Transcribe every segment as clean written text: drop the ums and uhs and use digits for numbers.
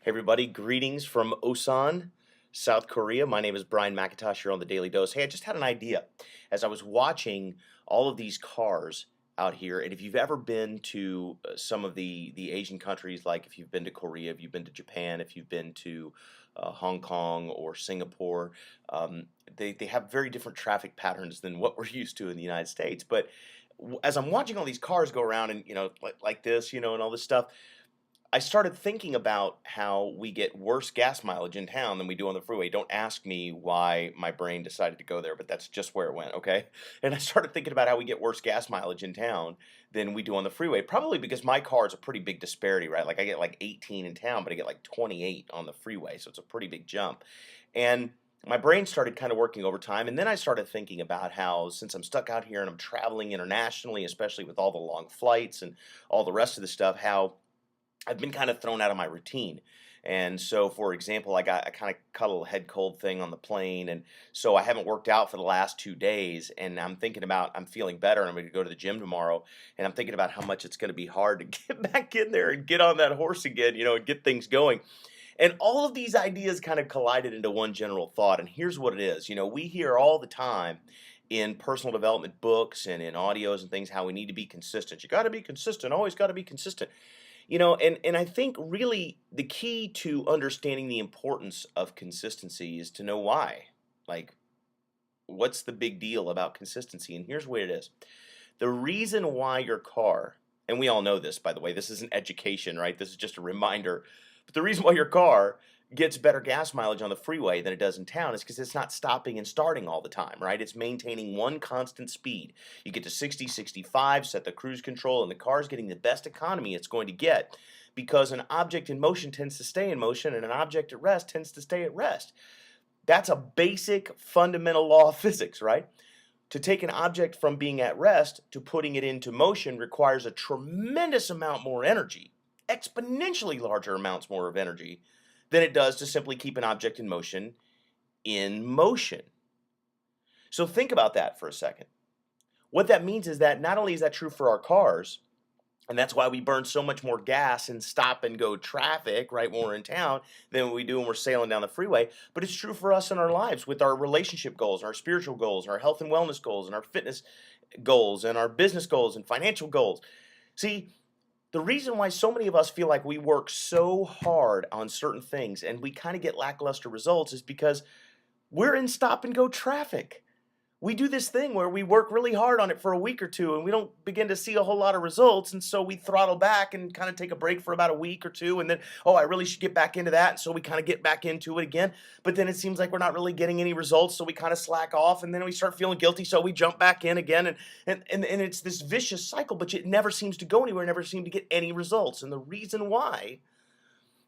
Hey everybody, greetings from Osan, South Korea. My name is Brian McIntosh here on the Daily Dose. Hey, I just had an idea as I was watching all of these cars out here, and if you've ever been to some of the Asian countries, like if you've been to Korea, if you've been to Japan, if you've been to Hong Kong or Singapore, they have very different traffic patterns than what we're used to in the United States. But as I'm watching all these cars go around and like this, and all this stuff, I started thinking about how we get worse gas mileage in town than we do on the freeway. Don't ask me why my brain decided to go there, but that's just where it went, okay? And I started thinking about how we get worse gas mileage in town than we do on the freeway. Probably because my car is a pretty big disparity, right? Like I get like 18 in town, but I get like 28 on the freeway, so it's a pretty big jump. And my brain started kind of working over time, and then I started thinking about how, since I'm stuck out here and I'm traveling internationally, especially with all the long flights and all the rest of the stuff, how I've been kind of thrown out of my routine. And so, for example, I kind of caught a little head cold thing on the plane, and so I haven't worked out for the last 2 days. And I'm feeling better, and I'm going to go to the gym tomorrow. And I'm thinking about how much it's going to be hard to get back in there and get on that horse again, and get things going. And all of these ideas kind of collided into one general thought. And here's what it is: we hear all the time in personal development books and in audios and things how we need to be consistent. You got to be consistent, always got to be consistent. And I think really the key to understanding the importance of consistency is to know why. Like, what's the big deal about consistency? And here's what it is. The reason why your car, and we all know this, by the way, this isn't education, right? This is just a reminder. But the reason why your car gets better gas mileage on the freeway than it does in town is because it's not stopping and starting all the time, right? It's maintaining one constant speed. You get to 60, 65, set the cruise control, and the car's getting the best economy it's going to get because an object in motion tends to stay in motion and an object at rest tends to stay at rest. That's a basic fundamental law of physics, right? To take an object from being at rest to putting it into motion requires a tremendous amount more energy, exponentially larger amounts more of energy than it does to simply keep an object in motion in motion. So think about that for a second. What that means is that not only is that true for our cars, and that's why we burn so much more gas in stop and go traffic, right, when we're in town than we do when we're sailing down the freeway, but it's true for us in our lives with our relationship goals, our spiritual goals, our health and wellness goals, and our fitness goals, and our business goals and financial goals. See, the reason why so many of us feel like we work so hard on certain things and we kind of get lackluster results is because we're in stop and go traffic. We do this thing where we work really hard on it for a week or two and we don't begin to see a whole lot of results. And so we throttle back and kind of take a break for about a week or two. And then, oh, I really should get back into that. And so we kind of get back into it again. But then it seems like we're not really getting any results. So we kind of slack off and then we start feeling guilty. So we jump back in again. And it's this vicious cycle, but it never seems to go anywhere, never seem to get any results. And the reason why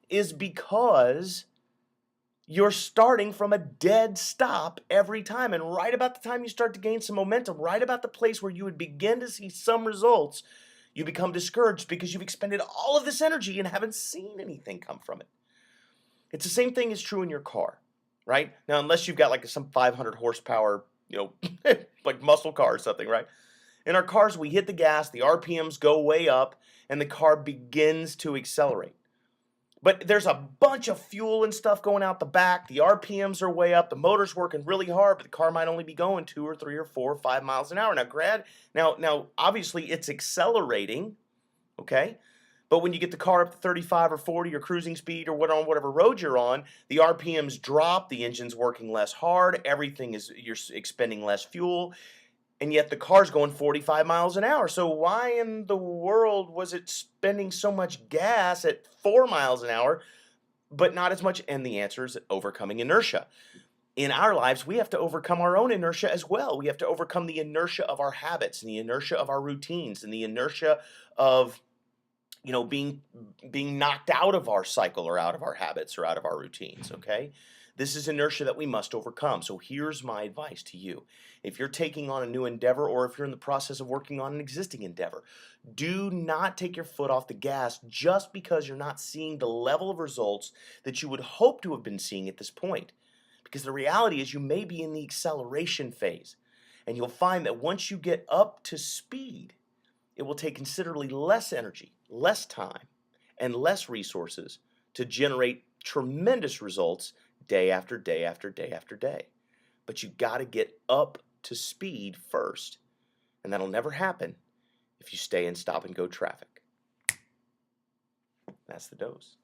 is because you're starting from a dead stop every time. And right about the time you start to gain some momentum, right about the place where you would begin to see some results, you become discouraged because you've expended all of this energy and haven't seen anything come from it. It's the same thing is true in your car, right? Now, unless you've got like some 500 horsepower, like muscle car or something, right? In our cars, we hit the gas, the RPMs go way up, and the car begins to accelerate. But there's a bunch of fuel and stuff going out the back. The RPMs are way up. The motor's working really hard, but the car might only be going 2 or 3 or 4 or 5 miles an hour. Now, obviously, it's accelerating, okay? But when you get the car up to 35 or 40 or cruising speed or whatever road you're on, the RPMs drop, the engine's working less hard, you're expending less fuel, and yet the car's going 45 miles an hour. So why in the world was it spending so much gas at 4 miles an hour, but not as much? And the answer is overcoming inertia. In our lives, we have to overcome our own inertia as well. We have to overcome the inertia of our habits and the inertia of our routines and the inertia of being knocked out of our cycle or out of our habits or out of our routines, okay? This is inertia that we must overcome. So here's my advice to you. If you're taking on a new endeavor or if you're in the process of working on an existing endeavor, do not take your foot off the gas just because you're not seeing the level of results that you would hope to have been seeing at this point. Because the reality is you may be in the acceleration phase, and you'll find that once you get up to speed, it will take considerably less energy, less time, and less resources to generate tremendous results day after day after day after day. But you got to get up to speed first. And that'll never happen if you stay in stop and go traffic. That's the dose.